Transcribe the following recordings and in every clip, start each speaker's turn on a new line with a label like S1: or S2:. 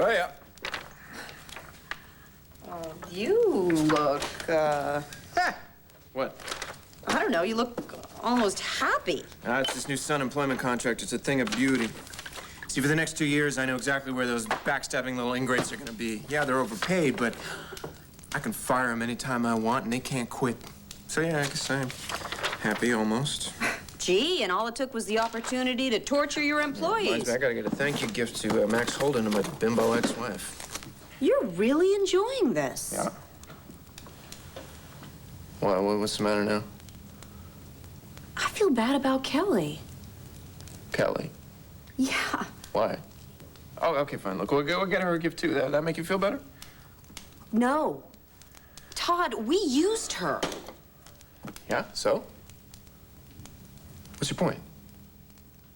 S1: Oh, yeah.
S2: You look,
S1: What?
S2: I don't know, you look almost happy.
S1: It's this new Sun employment contract. It's a thing of beauty. See, for the next 2 years, I know exactly where those backstabbing little ingrates are gonna be. Yeah, they're overpaid, but I can fire them anytime I want, and they can't quit. So, yeah, I guess I'm happy, almost.
S2: Gee, and all it took was the opportunity to torture your employees.
S1: I gotta get a thank you gift to Max Holden and my bimbo ex-wife.
S2: You're really enjoying this.
S1: Yeah. What's the matter now?
S2: I feel bad about Kelly.
S1: Kelly?
S2: Yeah.
S1: Why? Oh, okay, fine. Look, we'll get her a gift, too. That make you feel better?
S2: No. Todd, we used her.
S1: Yeah, so? What's your point?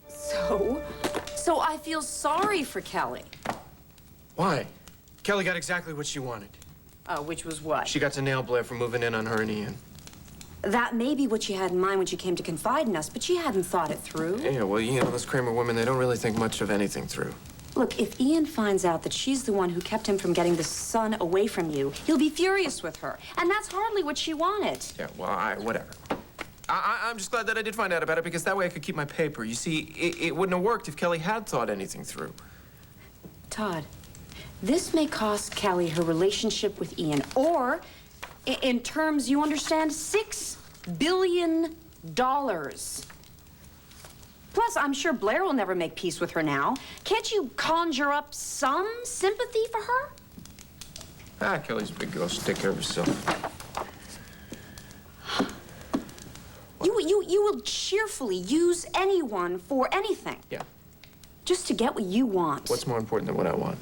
S2: So I feel sorry for Kelly.
S1: Why? Kelly got exactly what she wanted.
S2: Which was what?
S1: She got to nail Blair for moving in on her and Ian.
S2: That may be what she had in mind when she came to confide in us, but she hadn't thought it through.
S1: Yeah, well, you know, those Kramer women, they don't really think much of anything through.
S2: Look, if Ian finds out that she's the one who kept him from getting the Sun away from you, he'll be furious with her. And that's hardly what she wanted.
S1: Yeah, well, whatever. I'm just glad that I did find out about it, because that way I could keep my paper. You see, it wouldn't have worked if Kelly had thought anything through.
S2: Todd, this may cost Kelly her relationship with Ian, or, in terms you understand, $6 billion. Plus, I'm sure Blair will never make peace with her now. Can't you conjure up some sympathy for her?
S1: Kelly's a big girl. She'll take care of herself.
S2: You will cheerfully use anyone for anything.
S1: Yeah.
S2: Just to get what you want.
S1: What's more important than what I want?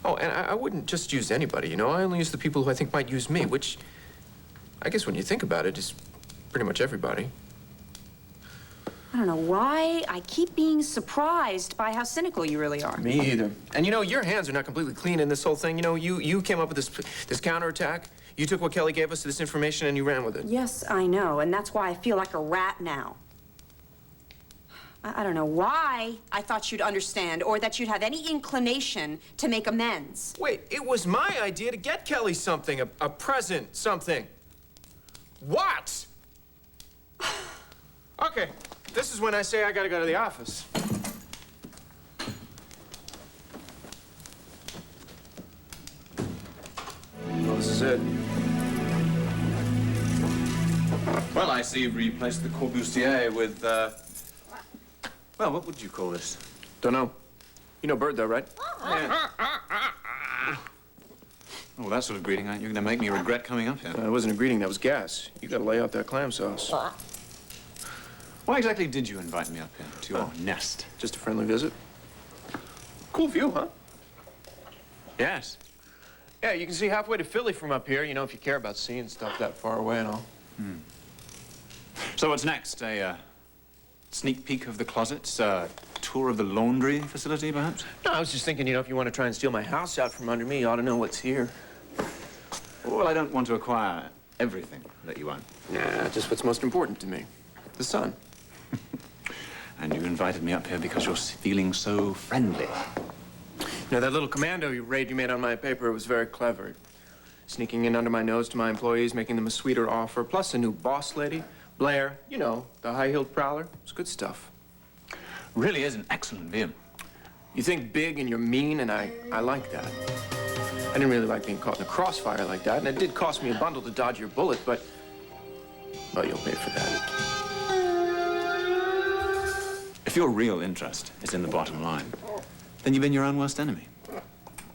S1: Oh, and I wouldn't just use anybody, you know? I only use the people who I think might use me, which, I guess when you think about it, is pretty much everybody.
S2: I don't know why I keep being surprised by how cynical you really are.
S1: Me either. And you know, your hands are not completely clean in this whole thing. You know, you came up with this counterattack. You took what Kelly gave us, this information, and you ran with it.
S2: Yes, I know, and that's why I feel like a rat now. I don't know why I thought you'd understand or that you'd have any inclination to make amends.
S1: Wait, it was my idea to get Kelly something, a present, something. What? Okay, this is when I say I gotta go to the office. Well, this is it.
S3: Well, I see you've replaced the Corbusier with, well, what would you call this?
S1: Don't know. You know Bird, though, right?
S3: Yeah. Oh, that sort of greeting, aren't you going to make me regret coming up here?
S1: It wasn't a greeting, that was gas. You gotta lay out that clam sauce.
S3: Why exactly did you invite me up here to your nest?
S1: Just a friendly visit. Cool view, huh?
S3: Yes.
S1: Yeah, you can see halfway to Philly from up here, you know, if you care about seeing stuff that far away and all.
S3: So what's next? A sneak peek of the closets? A tour of the laundry facility, perhaps?
S1: No, I was just thinking, you know, if you want to try and steal my house out from under me, you ought to know what's here.
S3: Well, I don't want to acquire everything that you own.
S1: Nah, just what's most important to me. The sun.
S3: And you invited me up here because you're feeling so friendly.
S1: You know, that little commando raid you made on my paper was very clever. Sneaking in under my nose to my employees, making them a sweeter offer, plus a new boss lady, Blair, you know, the high-heeled prowler. It's good stuff.
S3: Really is an excellent view.
S1: You think big and you're mean, and I like that. I didn't really like being caught in a crossfire like that, and it did cost me a bundle to dodge your bullet, but... well, you'll pay for that.
S3: If your real interest is in the bottom line, then you've been your own worst enemy.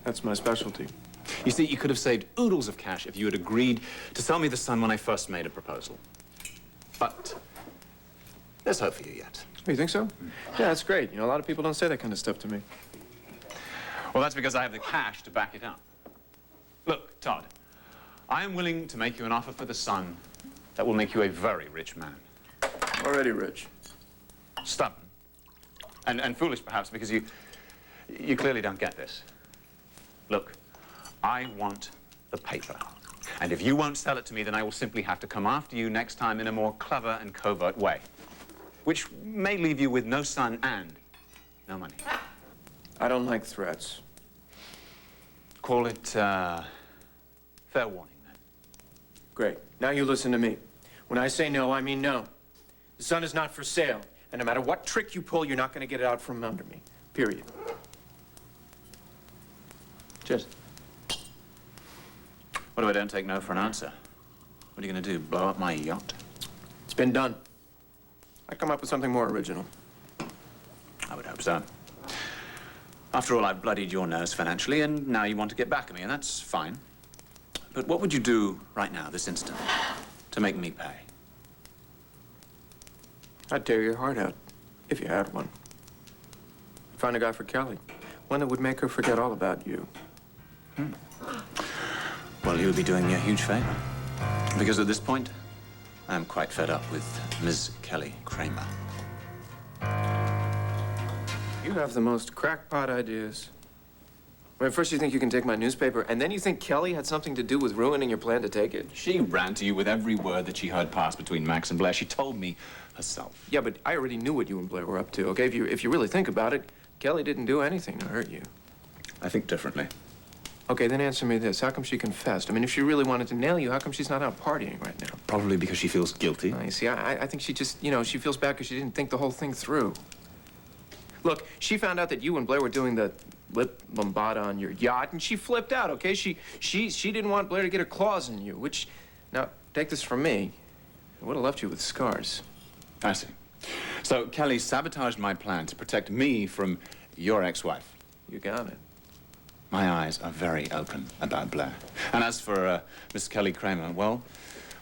S1: That's my specialty.
S3: You see, you could have saved oodles of cash if you had agreed to sell me the Sun when I first made a proposal. But there's hope for you yet.
S1: Oh, you think so? Yeah, that's great. You know, a lot of people don't say that kind of stuff to me.
S3: Well, that's because I have the cash to back it up. Look, Todd, I am willing to make you an offer for the Sun that will make you a very rich man.
S1: Already rich.
S3: Stubborn. And foolish, perhaps, because you clearly don't get this. Look, I want the paper. And if you won't sell it to me, then I will simply have to come after you next time in a more clever and covert way, which may leave you with no Sun and no money.
S1: I don't like threats.
S3: Call it, fair warning, then.
S1: Great. Now you listen to me. When I say no, I mean no. The son is not for sale. And no matter what trick you pull, you're not going to get it out from under me. Period. Just.
S3: What if I don't take no for an answer? What are you going to do, blow up my yacht?
S1: It's been done. I come up with something more original.
S3: I would hope so. After all, I've bloodied your nose financially, and now you want to get back at me, and that's fine. But what would you do right now, this instant, to make me pay?
S1: I'd tear your heart out, if you had one. Find a guy for Kelly. One that would make her forget all about you.
S3: Well, you would be doing me a huge favor. Because at this point, I'm quite fed up with Ms. Kelly Kramer.
S1: You have the most crackpot ideas. I mean, first you think you can take my newspaper, and then you think Kelly had something to do with ruining your plan to take it.
S3: She ran to you with every word that she heard pass between Max and Blair. She told me herself.
S1: Yeah, but I already knew what you and Blair were up to, okay? If you really think about it, Kelly didn't do anything to hurt you.
S3: I think differently.
S1: Okay, then answer me this. How come she confessed? I mean, if she really wanted to nail you, how come she's not out partying right now?
S3: Probably because she feels guilty.
S1: You see, I think she just, she feels bad because she didn't think the whole thing through. Look, she found out that you and Blair were doing the lip lambada on your yacht, and she flipped out, okay? She didn't want Blair to get her claws in you, which, now, take this from me, it would have left you with scars.
S3: I see. So Kelly sabotaged my plan to protect me from your ex-wife.
S1: You got it.
S3: My eyes are very open about Blair. And as for Miss Kelly Kramer, well,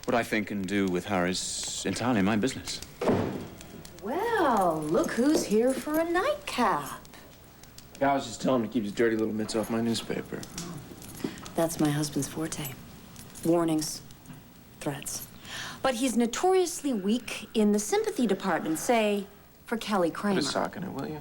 S3: what I think and do with her is entirely my business.
S2: Well, look who's here for a nightcap.
S1: Yeah, I was just telling him to keep his dirty little mitts off my newspaper.
S2: That's my husband's forte. Warnings, threats. But he's notoriously weak in the sympathy department, say, for Kelly Kramer.
S1: Put a sock in it, will you?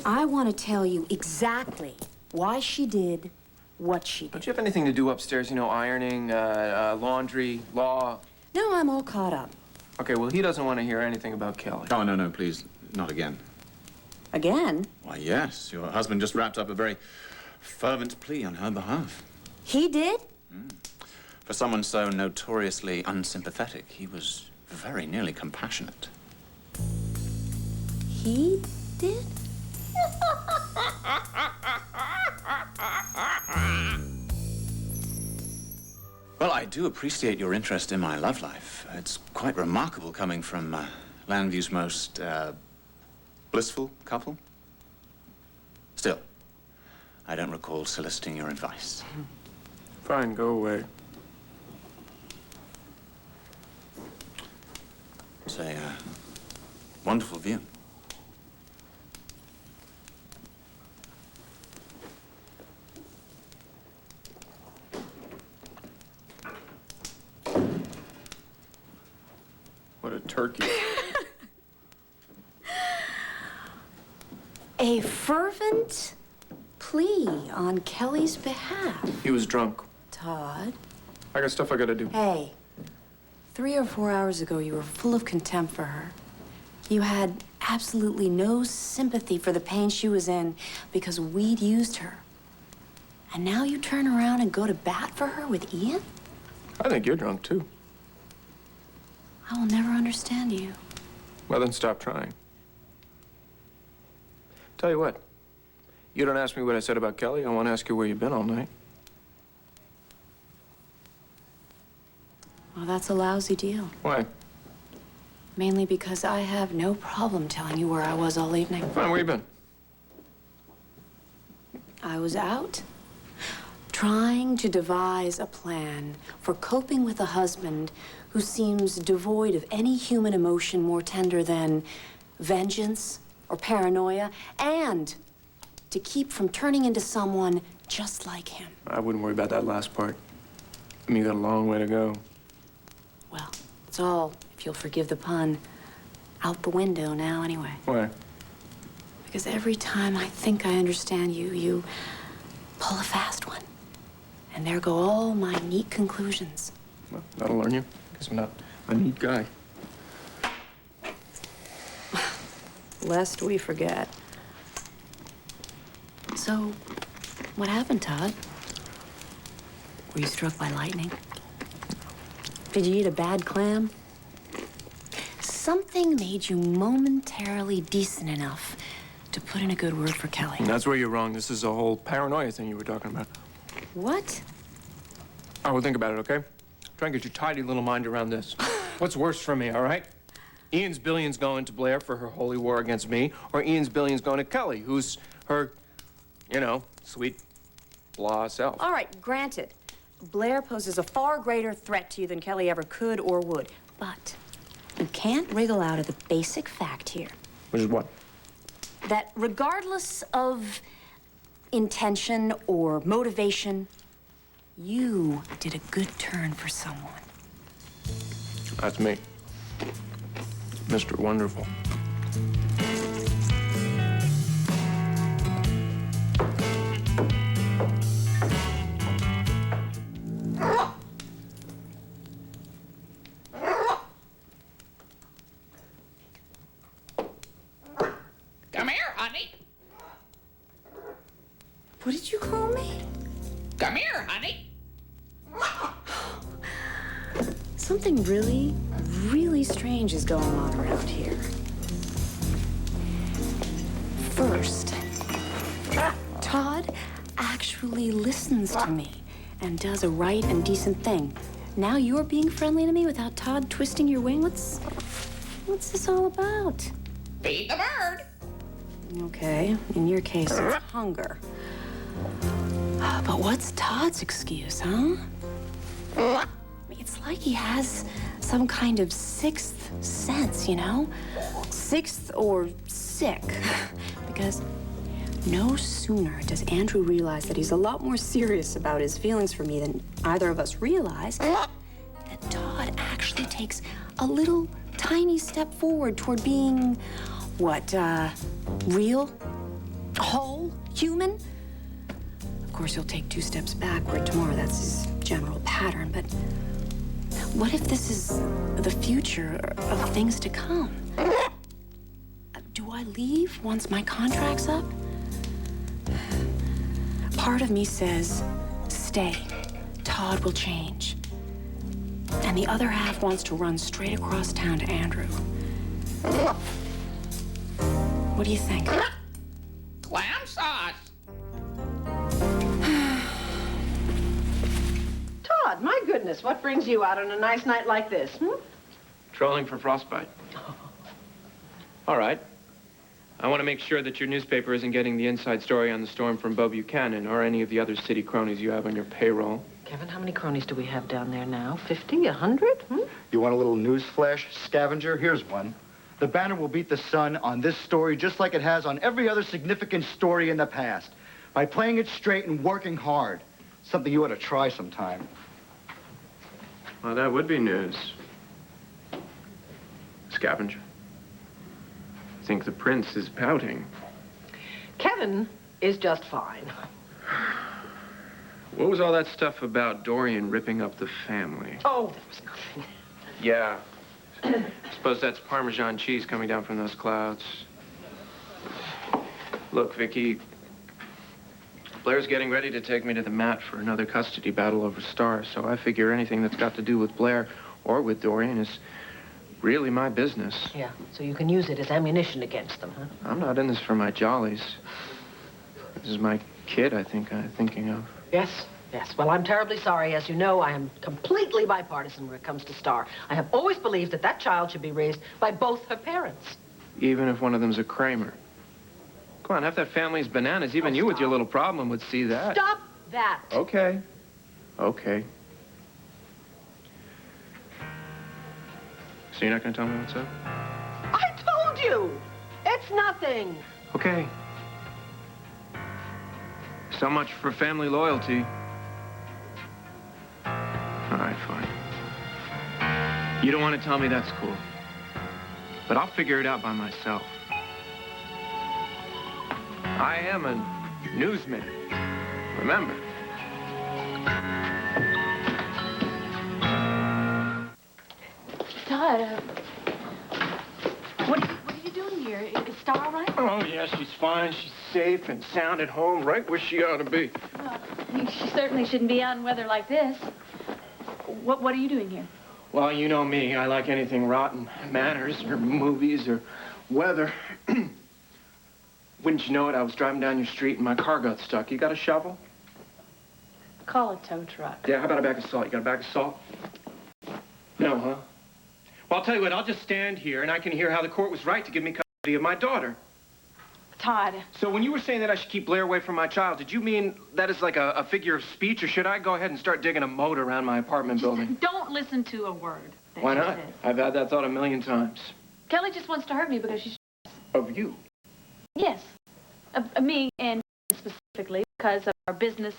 S2: I want to tell you exactly why she did what she did.
S1: Don't you have anything to do upstairs, ironing, laundry, law?
S2: No, I'm all caught up.
S1: Okay, well, he doesn't want to hear anything about Kelly.
S3: Oh, no, no, please, not again.
S2: Again?
S3: Why, yes. Your husband just wrapped up a very fervent plea on her behalf.
S2: He did?
S3: For someone so notoriously unsympathetic, he was very nearly compassionate.
S2: He did?
S3: Well, I do appreciate your interest in my love life. It's quite remarkable coming from Landview's most blissful couple. Still, I don't recall soliciting your advice.
S1: Fine, go away.
S3: It's a wonderful view.
S1: What a turkey.
S2: A fervent plea on Kelly's behalf.
S1: He was drunk.
S2: Todd.
S1: I got stuff I gotta do.
S2: Hey, 3 or 4 hours ago, you were full of contempt for her. You had absolutely no sympathy for the pain she was in because we'd used her. And now you turn around and go to bat for her with Ian?
S1: I think you're drunk, too.
S2: I will never understand you.
S1: Well, then stop trying. Tell you what. You don't ask me what I said about Kelly, I won't ask you where you've been all night.
S2: Well, that's a lousy deal.
S1: Why?
S2: Mainly because I have no problem telling you where I was all evening.
S1: Fine, where you been?
S2: I was out, trying to devise a plan for coping with a husband who seems devoid of any human emotion more tender than vengeance or paranoia, and to keep from turning into someone just like him.
S1: I wouldn't worry about that last part. I mean, you got a long way to go.
S2: Well, it's all, if you'll forgive the pun, out the window now anyway.
S1: Why?
S2: Because every time I think I understand you, you pull a fast one. And there go all my neat conclusions.
S1: Well, that'll learn you, because I'm not a neat guy.
S2: Lest we forget. So, what happened, Todd? Were you struck by lightning? Did you eat a bad clam? Something made you momentarily decent enough to put in a good word for Kelly.
S1: That's where you're wrong. This is a whole paranoia thing you were talking about.
S2: What?
S1: I will think about it, okay? Try and get your tidy little mind around this. What's worse for me, all right? Ian's billions going to Blair for her holy war against me, or Ian's billions going to Kelly, who's her, you know, sweet, blah self.
S2: All right, granted. Blair poses a far greater threat to you than Kelly ever could or would. But you can't wriggle out of the basic fact here.
S1: Which is what?
S2: That regardless of intention or motivation, you did a good turn for someone.
S1: That's me. Mr. Wonderful.
S4: Come here, honey.
S2: What did you call me?
S4: Come here, honey.
S2: Something really, really strange is going on around here. First, Todd actually listens to me and does a right and decent thing. Now you're being friendly to me without Todd twisting your wing? What's this all about?
S4: Feed the bird.
S2: Okay, in your case, it's hunger. But what's Todd's excuse, huh? It's like he has some kind of sixth sense, you know? Sixth or sick. Because no sooner does Andrew realize that he's a lot more serious about his feelings for me than either of us realize, that Todd actually takes a little tiny step forward toward being, what, real? Whole? Human? Of course, he'll take 2 steps backward tomorrow. That's his general pattern, but what if this is the future of things to come? Do I leave once my contract's up? Part of me says, stay. Todd will change. And the other half wants to run straight across town to Andrew. What do you think?
S4: Clam sauce.
S5: Todd, my goodness, what brings you out on a nice night like this,
S1: Trolling for frostbite. All right. I want to make sure that your newspaper isn't getting the inside story on the storm from Bo Buchanan or any of the other city cronies you have on your payroll.
S5: Kevin, how many cronies do we have down there now? 50? 100?
S6: You want a little news flash, scavenger? Here's one. The Banner will beat the Sun on this story just like it has on every other significant story in the past, by playing it straight and working hard. Something you ought to try sometime.
S1: Well, that would be news. Scavenger. I think the prince is pouting.
S5: Kevin is just fine.
S1: What was all that stuff about Dorian ripping up the family?
S5: Oh, there was nothing.
S1: Yeah. Suppose that's Parmesan cheese coming down from those clouds. Look, Vicky, Blair's getting ready to take me to the mat for another custody battle over Star, so I figure anything that's got to do with Blair or with Dorian is really my business.
S5: Yeah, so you can use it as ammunition against them, huh?
S1: I'm not in this for my jollies. This is my kid, I think I'm thinking of.
S5: Yes, yes. Well, I'm terribly sorry. As you know, I am completely bipartisan when it comes to Star. I have always believed that that child should be raised by both her parents.
S1: Even if one of them's a Kramer. Come on, half that family's bananas. Even you with your little problem would see that.
S5: Stop that.
S1: Okay. Okay. So you're not going to tell me what's up?
S5: I told you. It's nothing.
S1: Okay. So much for family loyalty. All right, fine. You don't want to tell me, that's cool. But I'll figure it out by myself. I am a newsman. Remember.
S5: Todd, what are you doing here? Is
S7: Star all right?
S8: Oh, yeah, she's fine. She's safe and sound at home, right where she ought to be.
S7: Well, she certainly shouldn't be out in weather like this. What are you doing here?
S8: Well, you know me. I like anything rotten. Manners or movies or weather. Wouldn't you know it, I was driving down your street and my car got stuck. You got a shovel?
S7: Call a tow truck.
S8: Yeah, how about a bag of salt? You got a bag of salt? No, huh? Well, I'll tell you what, I'll just stand here and I can hear how the court was right to give me custody of my daughter.
S7: Todd.
S8: So when you were saying that I should keep Blair away from my child, did you mean that is like a figure of speech, or should I go ahead and start digging a moat around my apartment building?
S7: Don't listen to a word that
S8: Why
S7: she
S8: not?
S7: says.
S8: I've had that thought a million times.
S7: Kelly just wants to hurt me because she's...
S8: Of you?
S7: Yes. Me, and specifically because of our business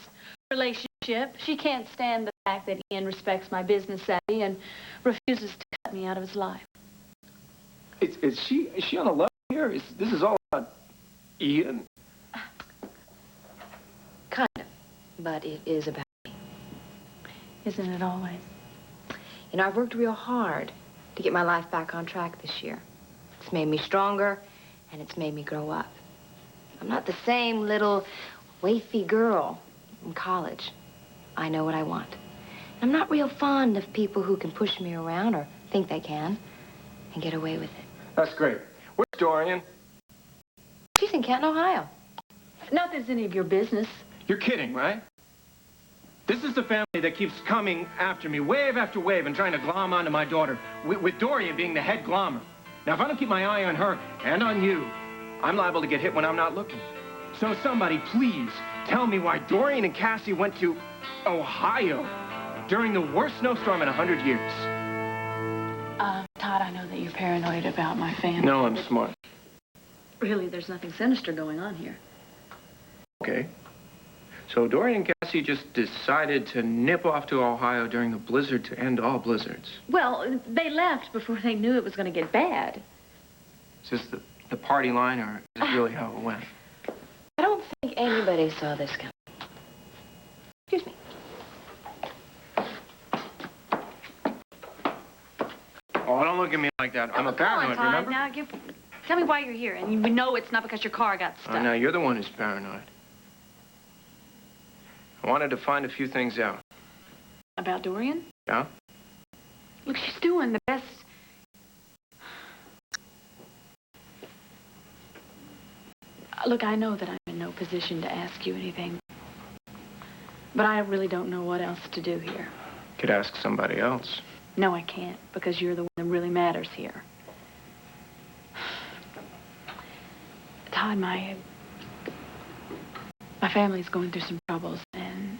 S7: relationship. She can't stand the fact that Ian respects my business savvy and refuses to cut me out of his life.
S8: Is she on the level here? This is all about Ian?
S5: Kind of. But it is about me.
S7: Isn't it always?
S5: You know, I've worked real hard to get my life back on track this year. It's made me stronger, and it's made me grow up. I'm not the same little waify girl in college. I know what I want. I'm not real fond of people who can push me around or think they can and get away with it.
S8: That's great. Where's Dorian?
S5: She's in Canton, Ohio.
S7: Not that it's any of your business.
S8: You're kidding, right? This is the family that keeps coming after me, wave after wave, and trying to glom onto my daughter, with Dorian being the head glommer. Now, if I don't keep my eye on her and on you, I'm liable to get hit when I'm not looking. So somebody, please, tell me why Dorian and Cassie went to Ohio during the worst snowstorm in 100 years.
S7: Todd, I know that you're paranoid about my family.
S8: No, I'm smart.
S7: Really, there's nothing sinister going on here.
S8: Okay. So Dorian and Cassie just decided to nip off to Ohio during the blizzard to end all blizzards.
S7: Well, they left before they knew it was going to get bad.
S8: Is this the party line, or is this really how it went?
S5: I don't think anybody saw this coming. Excuse me.
S8: Oh, don't look at me like that. I'm a paranoid,
S7: Todd,
S8: remember?
S7: now tell me why you're here, and you know it's not because your car got stuck.
S8: Oh, now you're the one who's paranoid. I wanted to find a few things out.
S7: About Dorian?
S8: Yeah?
S7: Look, she's doing the best. Look, I know that I'm in no position to ask you anything, but I really don't know what else to do here.
S8: Could ask somebody else.
S7: No, I can't, because you're the one that really matters here. Todd, my family's going through some troubles, and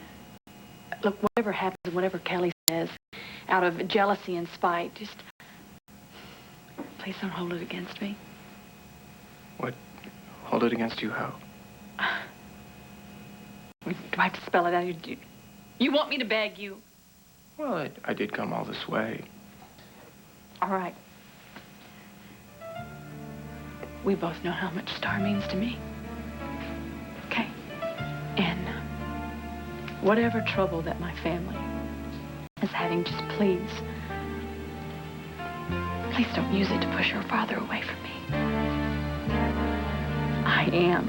S7: look, whatever happens, whatever Kelly says, out of jealousy and spite, just please don't hold it against me.
S8: What? Hold it against you how?
S7: Do I have to spell it out? You want me to beg you?
S8: Well, I did come all this way.
S7: All right. We both know how much Star means to me. Okay. And whatever trouble that my family is having, just please don't use it to push her father away from me. I am.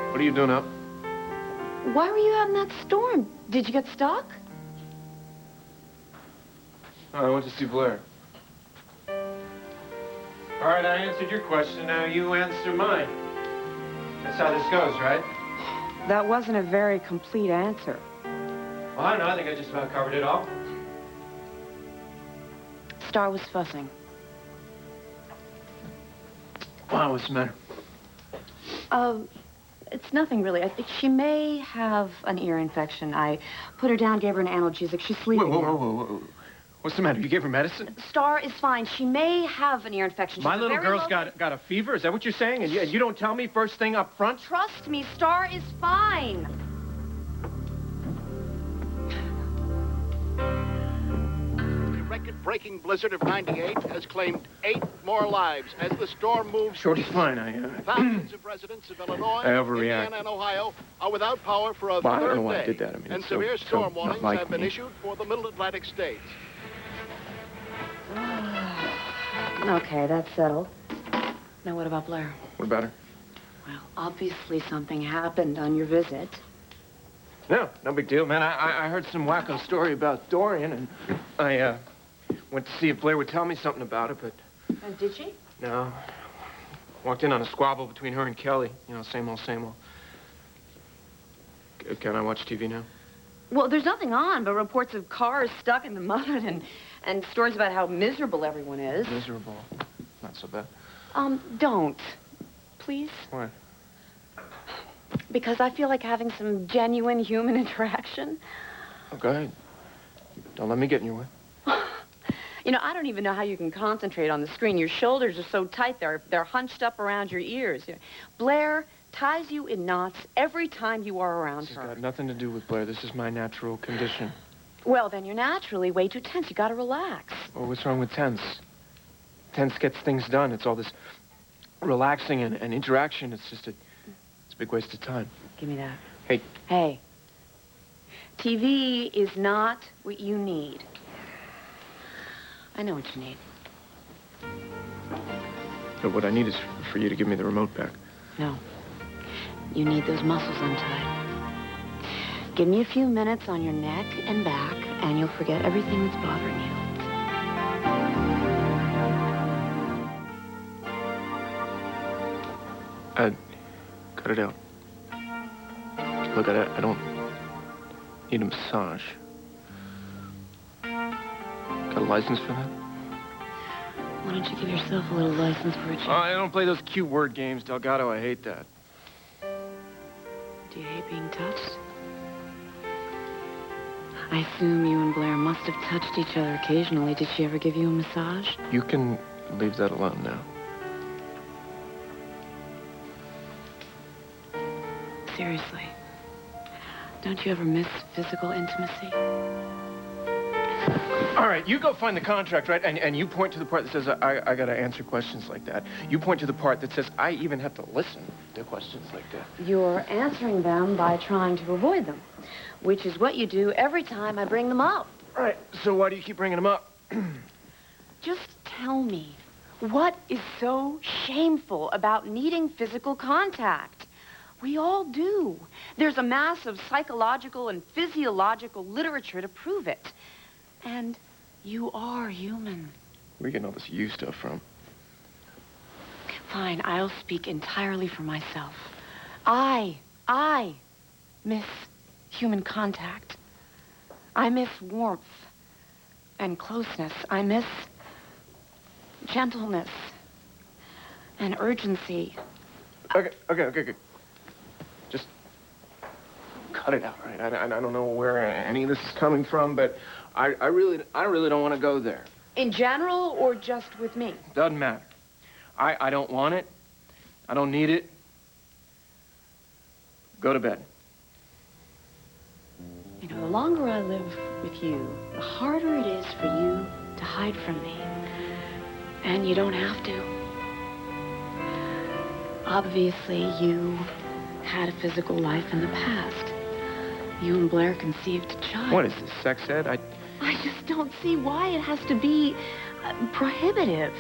S8: What are you doing up?
S2: Why were you out in that storm? Did you get stuck?
S8: Oh, I went to see Blair. All right, I answered your question. Now you answer mine. That's how this goes, right?
S2: That wasn't a very complete answer.
S8: Well, I don't know. I think I just about covered it all.
S2: Star was fussing.
S8: Wow, what's the matter?
S2: It's nothing really. I think she may have an ear infection. I put her down, gave her an analgesic. She's sleeping now.
S8: Whoa. What's the matter? You gave her medicine?
S2: Star is fine. She may have an ear infection.
S8: My little girl's got a fever? Is that what you're saying? And you don't tell me first thing up front?
S2: Trust me, Star is fine.
S9: record-breaking blizzard of '98 has claimed 8 more lives as the storm moves.
S8: Shorty's fine.
S9: Thousands of residents of Illinois,
S8: I overreact.
S9: Indiana, and Ohio are without power for a
S8: Well, I don't know
S9: third
S8: why I
S9: day.
S8: did that. I mean,
S9: and
S8: it's so-
S9: severe
S8: so
S9: storm
S8: not
S9: warnings
S8: like
S9: have been
S8: me.
S9: issued for the Middle Atlantic states.
S2: Okay, that's settled. Now, what about Blair?
S8: What about her?
S2: Well, obviously something happened on your visit.
S8: No big deal, man. I heard some wacko story about Dorian, and I went to see if Blair would tell me something about it, but
S2: And did she?
S8: no. Walked in on a squabble between her and Kelly. You know, same old, same old. Can I watch TV now?
S2: Well, there's nothing on but reports of cars stuck in the mud and stories about how miserable everyone is.
S8: Miserable. Not so bad.
S2: Don't. Please?
S8: Why?
S2: Because I feel like having some genuine human interaction.
S8: Oh, go ahead. Don't let me get in your way.
S2: You know, I don't even know how you can concentrate on the screen. Your shoulders are so tight, they're hunched up around your ears. Blair ties you in knots every time you are around
S8: This has
S2: her.
S8: got nothing to do with Blair. This is my natural condition.
S2: Well, then you're naturally way too tense. You gotta relax.
S8: Well, what's wrong with tense? Tense gets things done. It's all this relaxing and interaction. It's just it's a big waste of time.
S2: Give me that.
S8: Hey.
S2: Hey. TV is not what you need. I know what you need.
S8: But what I need is for you to give me the remote back.
S2: No. You need those muscles untied. Give me a few minutes on your neck and back, and you'll forget everything that's bothering you.
S8: Cut it out. Look, I don't need a massage. Got a license for that?
S2: Why don't you give yourself a little license for a change?
S8: Oh, I don't play those cute word games, Delgado. I hate that.
S2: Do you hate being touched? I assume you and Blair must have touched each other occasionally. Did she ever give you a massage?
S8: You can leave that alone now.
S2: Seriously. Don't you ever miss physical intimacy?
S8: All right, you go find the contract, right? And you point to the part that says I gotta answer questions like that. You point to the part that says I even have to listen to questions like that.
S2: You're answering them by trying to avoid them, which is what you do every time I bring them up.
S8: All right, so why do you keep bringing them up?
S2: Just tell me, what is so shameful about needing physical contact? We all do. There's a mass of psychological and physiological literature to prove it. And you are human.
S8: Where are you getting all this you stuff from?
S2: Fine, I'll speak entirely for myself. I miss human contact. I miss warmth and closeness. I miss gentleness and urgency.
S8: Okay. Just cut it out, right? I don't know where any of this is coming from, but I really don't want to go there.
S2: In general or just with me?
S8: Doesn't matter. I don't want it. I don't need it. Go to bed.
S2: You know, the longer I live with you, the harder it is for you to hide from me. And you don't have to. Obviously, you had a physical life in the past. You and Blair conceived a child.
S8: What is this, sex ed?
S2: I just don't see why it has to be prohibitive.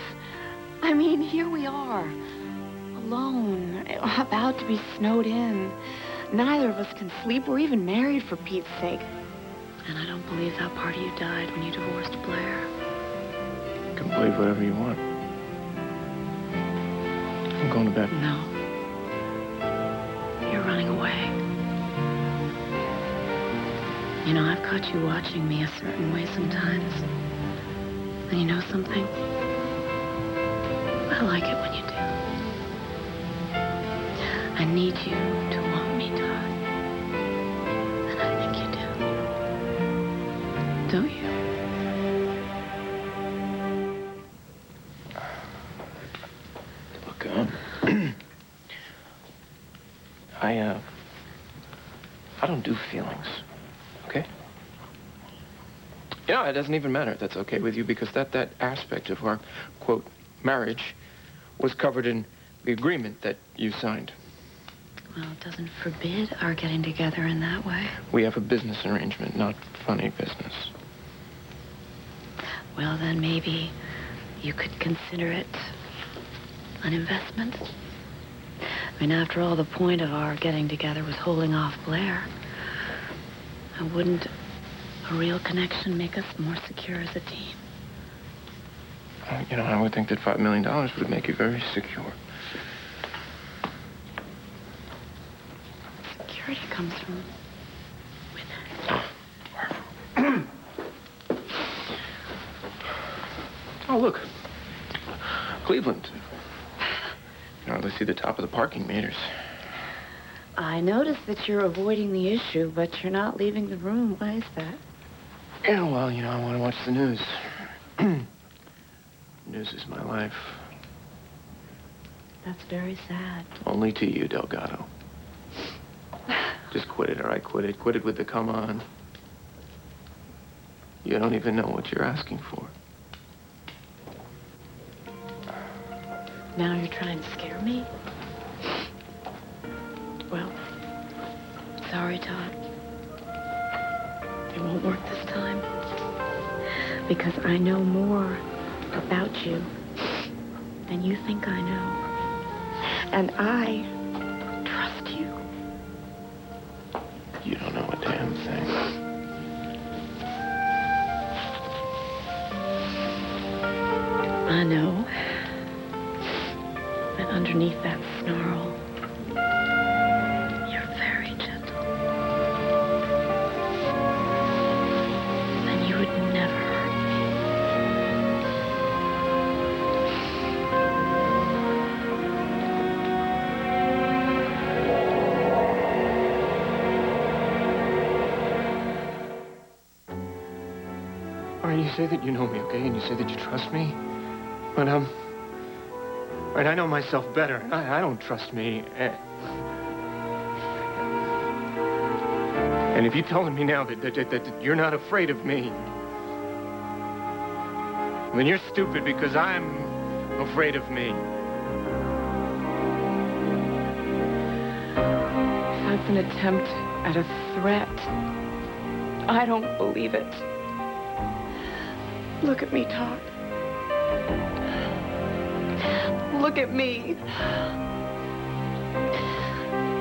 S2: I mean, here we are, alone, about to be snowed in. Neither of us can sleep. We're even married, for Pete's sake. And I don't believe that part of you died when you divorced Blair.
S8: You can believe whatever you want. I'm going to bed.
S2: No. You're running away. You know, I've caught you watching me a certain way sometimes. And you know something? I like it when you do. I need you to want me, Todd. And I think you do. Don't you?
S8: Look, I don't do feelings, okay?
S10: You know, it doesn't even matter if that's okay with you, because that aspect of our, quote, marriage was covered in the agreement that you signed.
S2: Well, it doesn't forbid our getting together in that way.
S10: We have a business arrangement, not funny business.
S2: Well, then maybe you could consider it an investment. I mean, after all, the point of our getting together was holding off Blair. And wouldn't a real connection make us more secure as a team?
S10: You know, I would think that $5 million would make you very secure.
S2: Security comes from within.
S10: Oh, look. Cleveland. You know, let's see the top of the parking meters.
S2: I notice that you're avoiding the issue, but you're not leaving the room. Why is that?
S10: Yeah, well, you know, I want to watch the news. News is my life.
S2: That's very sad.
S10: Only to you, Delgado. Just quit it, all right? Quit it. Quit it with the come on. You don't even know what you're asking for.
S2: Now you're trying to scare me? Well, sorry, Todd. It won't work this time. Because I know more about you than you think I know. And I trust you.
S10: You don't know a damn thing.
S2: I know. And underneath that snarl, you're very gentle. And you would never hurt
S10: All right, you say that you know me, okay? And you say that you trust me. But, all right, I know myself better. I don't trust me. And if you're telling me now that you're not afraid of me, then you're stupid, because I'm afraid of me.
S2: That's an attempt at a threat. I don't believe it. Look at me, Todd. Look at me.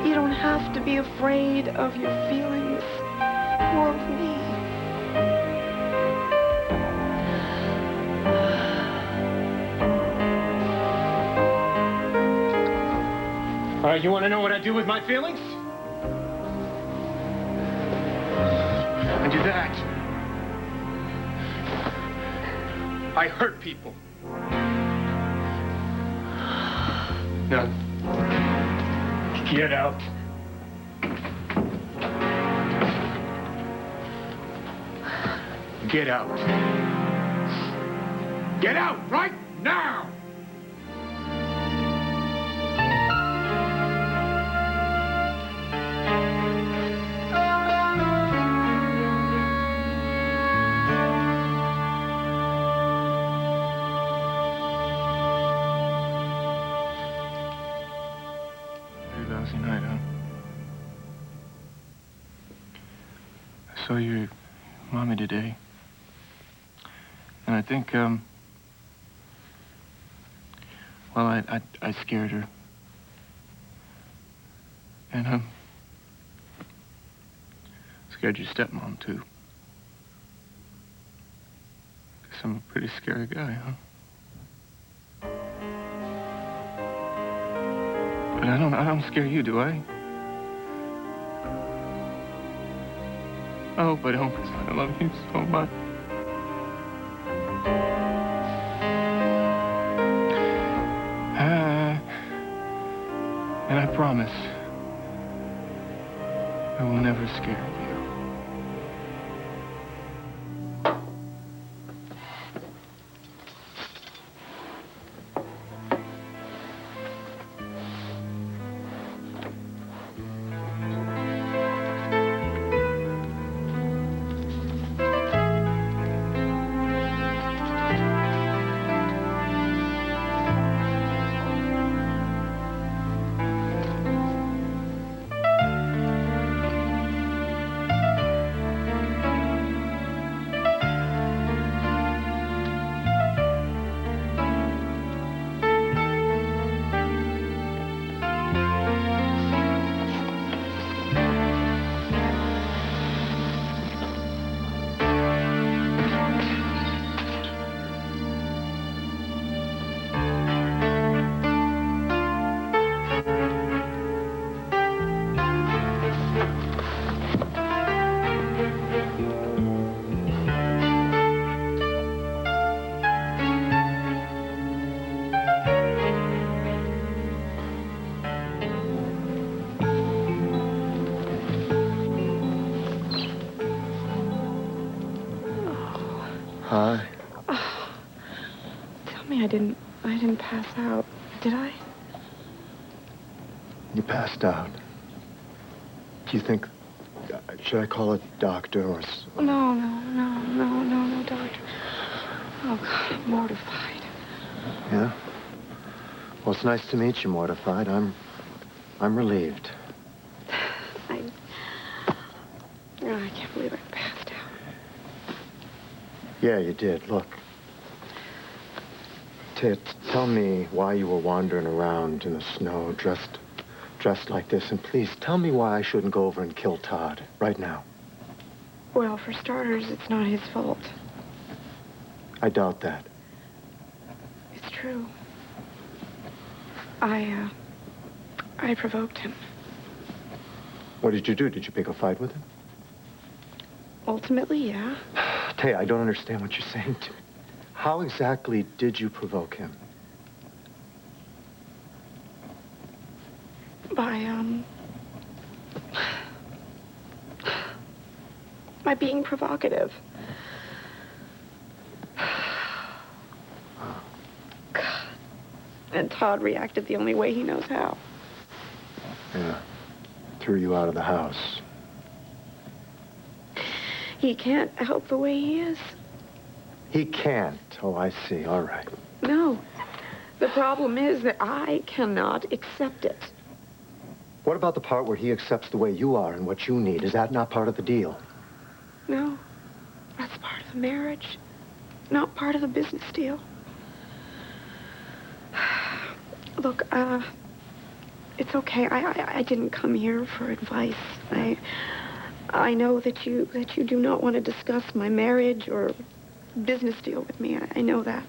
S2: You don't have to be afraid of your feelings or of me.
S10: All right, you want to know what I do with my feelings? I do that. I hurt people. Now, get out. Get out. Get out right now! Lousy night, huh? I saw your mommy today. And I think, well, I scared her. And, scared your stepmom, too. Guess I'm a pretty scary guy, huh? But I don't scare you, do I? I hope I don't, because I love you so much. And I promise I will never scare you. Hi.
S11: Oh, tell me I didn't pass out, did I?
S10: You passed out. Do you think... should I call a doctor or...
S11: No, doctor. Oh, God, I'm mortified.
S10: Yeah? Well, it's nice to meet you, mortified. I'm relieved.
S11: I can't believe I passed out.
S10: Yeah, you did. Look. Tell me why you were wandering around in the snow, dressed like this. And please, tell me why I shouldn't go over and kill Todd right now.
S11: Well, for starters, it's not his fault.
S10: I doubt that.
S11: It's true. I provoked him.
S10: What did you do? Did you pick a fight with him?
S11: Ultimately, yeah.
S10: Tay, I don't understand what you're saying to me. How exactly did you provoke him?
S11: By being provocative. God. And Todd reacted the only way he knows how.
S10: Yeah. Threw you out of the house.
S11: He can't help the way he is.
S10: He can't. Oh, I see. All right.
S11: No. The problem is that I cannot accept it.
S10: What about the part where he accepts the way you are and what you need? Is that not part of the deal?
S11: No. That's part of the marriage. Not part of the business deal. Look, it's okay. I didn't come here for advice. I know that you do not want to discuss my marriage or business deal with me. I know that.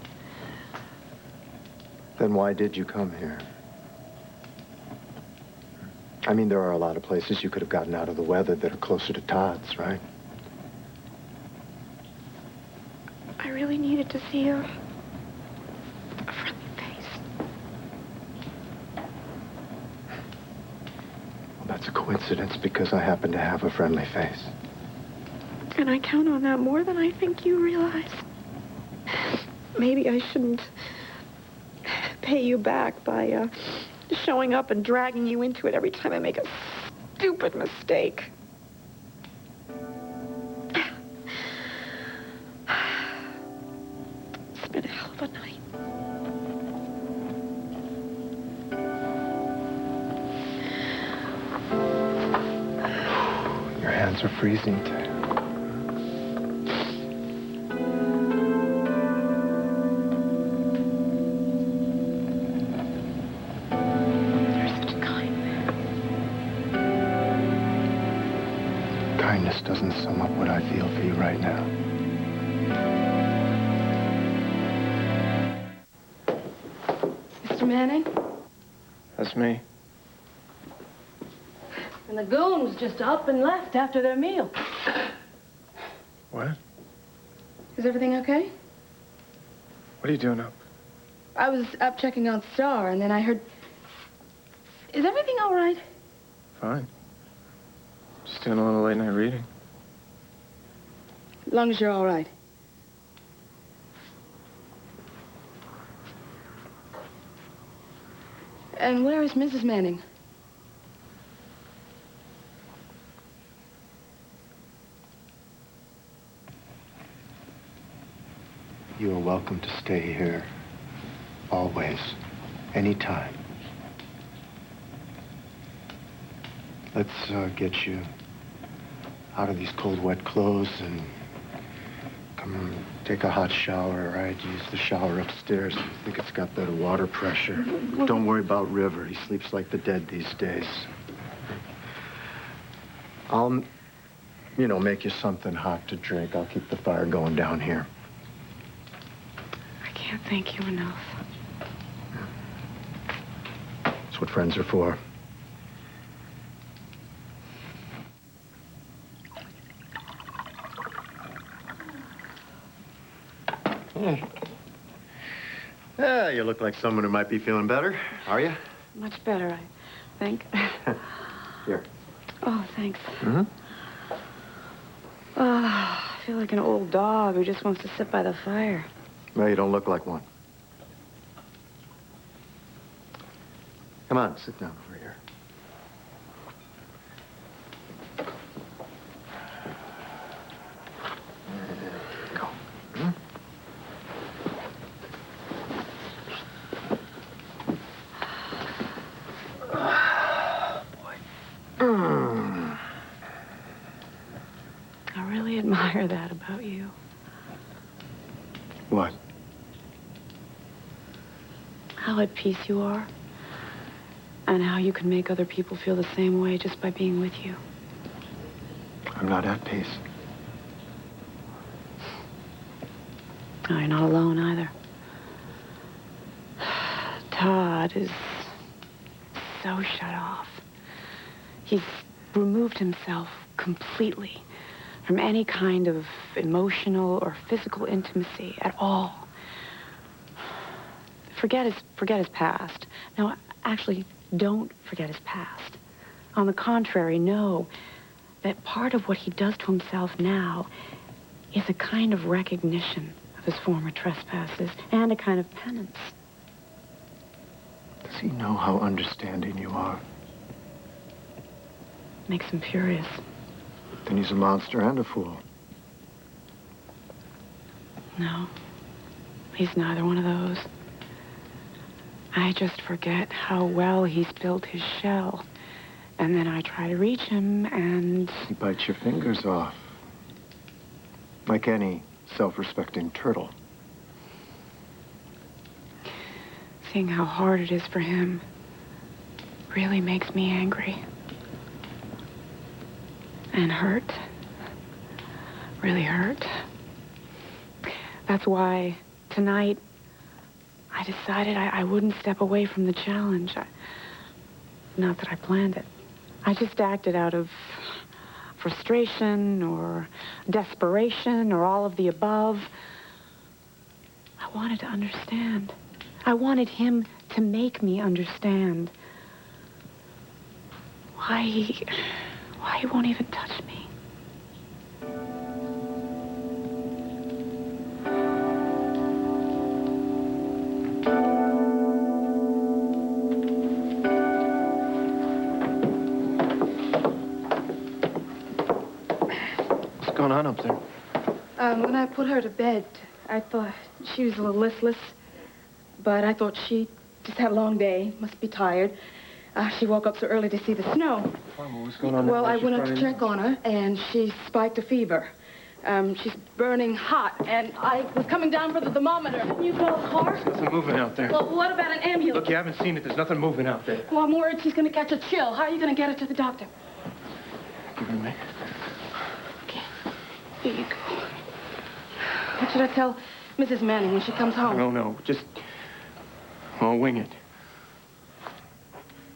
S10: Then why did you come here? I mean, there are a lot of places you could have gotten out of the weather that are closer to Todd's, right?
S11: I really needed to see a friendly face.
S10: Well, that's a coincidence because I happen to have a friendly face.
S11: And I count on that more than I think you realize. Maybe I shouldn't pay you back by showing up and dragging you into it every time I make a stupid mistake. It's been a hell of a night.
S10: Your hands are freezing, Tay. Kindness doesn't sum up what I feel for you right now.
S7: Mr. Manning?
S10: That's me.
S7: And the goons just up and left after their meal.
S10: What?
S7: Is everything okay?
S10: What are you doing up?
S7: I was up checking on Star, and then I heard... Is everything all right?
S10: Fine. Just doing a little late night reading.
S7: As long as you're all right. And where is Mrs. Manning?
S10: You are welcome to stay here. Always. Anytime. Let's get you out of these cold, wet clothes and come and take a hot shower, all right? Use the shower upstairs. I think it's got better water pressure. Don't worry about River. He sleeps like the dead these days. I'll, make you something hot to drink. I'll keep the fire going down here.
S11: I can't thank you enough.
S10: That's what friends are for. Yeah, you look like someone who might be feeling better. Are you?
S11: Much better, I think.
S10: Here.
S11: Oh, thanks.
S10: Mm-hmm.
S11: I feel feel like an old dog who just wants to sit by the fire.
S10: Well, you don't look like one. Come on, sit down over here. Go.
S11: I really admire that about you.
S10: What?
S11: How at peace you are. And how you can make other people feel the same way just by being with you.
S10: I'm not at peace.
S11: No, you're not alone either. Todd is so shut off. He's removed himself completely from any kind of emotional or physical intimacy at all. Forget his past. No, actually, don't forget his past. On the contrary, know that part of what he does to himself now is a kind of recognition of his former trespasses and a kind of penance.
S10: Does he know how understanding you are?
S11: Makes him furious.
S10: Then he's a monster and a fool.
S11: No, he's neither one of those. I just forget how well he's built his shell. And then I try to reach him, and...
S10: He bites your fingers off. Like any self-respecting turtle.
S11: Seeing how hard it is for him really makes me angry. And hurt. Really hurt. That's why tonight I decided I wouldn't step away from the challenge. Not that I planned it. I just acted out of frustration or desperation or all of the above. I wanted to understand. I wanted him to make me understand why he won't even touch me.
S10: What's going on up there?
S11: When I put her to bed, I thought she was a little listless, but I thought she just had a long day, must be tired. She woke up so early to see the snow.
S10: What's going on?
S11: Well, I went up to check on her, and she spiked a fever. She's burning hot, and I was coming down for the thermometer. You call a car?
S8: There's nothing moving out there.
S11: Well, what about an ambulance?
S8: Look, you haven't seen it. There's nothing moving out there.
S11: Well, I'm worried she's going to catch a chill. How are you going to get her to the doctor?
S8: Give it to me.
S11: Okay. Here you go. What should I tell Mrs. Manning when she comes home?
S8: No. Just... I'll wing it.